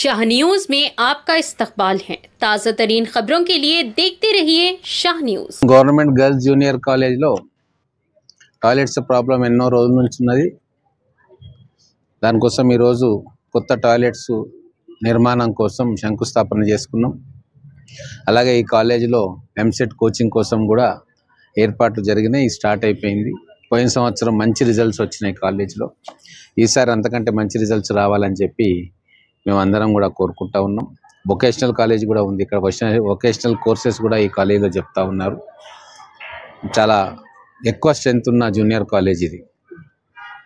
Shah news में आपका इस्तकबाल है। ताज़ा तरीन खबरों के लिए देखते रहिए Shah news. Government girls junior college लो టాయిలెట్స్ ప్రాబ్లం ఎన్నో రోజుల నుంచి ఉన్నది. దానికోసం ఈ రోజు కొత్త టాయిలెట్స్ నిర్మాణం కోసం శంకుస్థాపన చేసుకున్నాం. అలాగే ఈ కాలేజీలో ఎంసెట్ కోచింగ్ కోసం కూడా ఏర్పాట్లు జరిగినాయి. స్టార్ట్ అయిపోయింది. పోయిన సంవత్సరం మంచి రిజల్ట్స్ వచ్చినాయి కాలేజీలో. ఈసారి అంతకంటే మంచి రిజల్ట్స్ రావాలని చెప్పి మేము అందరం కూడా కోరుకుంటా ఉన్నాం. వొకేషనల్ కాలేజ్ కూడా ఉంది. ఇక్కడ వొకేషనల్ కోర్సెస్ కూడా ఈ కాలేజీలో చెప్తా ఉన్నారు. చాలా ఎక్కువ స్ట్రెంత్ ఉన్న జూనియర్ కాలేజ్ ఇది.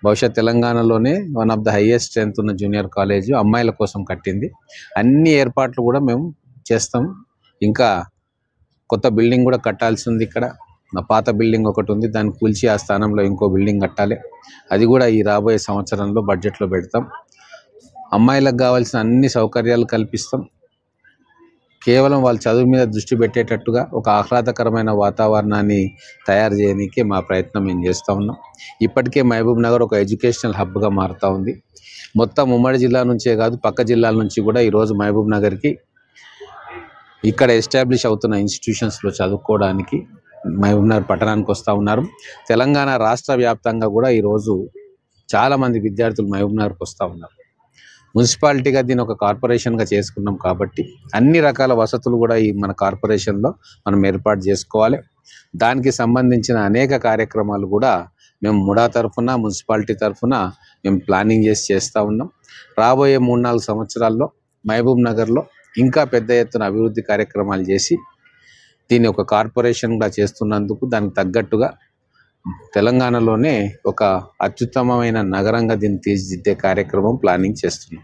బహుశా తెలంగాణలోనే one of the highest strength ఉన్న జూనియర్ కాలేజ్ అమ్మాయిల కోసం కట్టింది. అన్ని ఏర్పాట్లు కూడా మేము చేస్తాం. ఇంకా కొత్త బిల్డింగ్ కూడా కట్టాల్సి ఉంది. ఇక్కడ పాత బిల్డింగ్ ఒకటి ఉంది, దాన్ని కూల్చి ఆ స్థానంలో ఇంకో బిల్డింగ్ కట్టాలి. అది కూడా ఈ రాబోయే సంవత్సరంలో బడ్జెట్లో పెడతాం. అమ్మాయిలకు కావాల్సిన అన్ని సౌకర్యాలు కల్పిస్తాం. కేవలం వాళ్ళ చదువు మీద దృష్టి పెట్టేటట్టుగా ఒక ఆహ్లాదకరమైన వాతావరణాన్ని తయారు చేయడానికి మా ప్రయత్నం మేము చేస్తూ ఉన్నాం. ఇప్పటికే మహబూబ్ నగర్ ఒక ఎడ్యుకేషనల్ హబ్గా మారుతూ ఉంది. మొత్తం ఉమ్మడి జిల్లా నుంచే కాదు, పక్క జిల్లాల నుంచి కూడా ఈరోజు మహబూబ్ నగర్కి ఇక్కడ ఎస్టాబ్లిష్ అవుతున్న ఇన్స్టిట్యూషన్స్లో చదువుకోవడానికి మహబూబ్ నగర్ పట్టణానికి వస్తూ ఉన్నారు. తెలంగాణ రాష్ట్ర వ్యాప్తంగా కూడా ఈరోజు చాలామంది విద్యార్థులు మహబూబ్ నగర్కి వస్తూ ఉన్నారు. మున్సిపాలిటీగా దీన్ని ఒక కార్పొరేషన్గా చేసుకున్నాం కాబట్టి అన్ని రకాల వసతులు కూడా ఈ మన కార్పొరేషన్లో మనం ఏర్పాటు చేసుకోవాలి. దానికి సంబంధించిన అనేక కార్యక్రమాలు కూడా మేము ముడా తరఫున, మున్సిపాలిటీ తరఫున మేము ప్లానింగ్ చేస్తూ ఉన్నాం. రాబోయే 3-4 సంవత్సరాల్లో మహబూబ్ నగర్లో ఇంకా పెద్ద ఎత్తున అభివృద్ధి కార్యక్రమాలు చేసి దీన్ని ఒక కార్పొరేషన్గా చేస్తున్నందుకు దానికి తగ్గట్టుగా తెలంగాణలోనే ఒక అత్యుత్తమమైన నగరంగా దీన్ని తీర్చిదిద్దే కార్యక్రమం ప్లానింగ్ చేస్తున్నాం.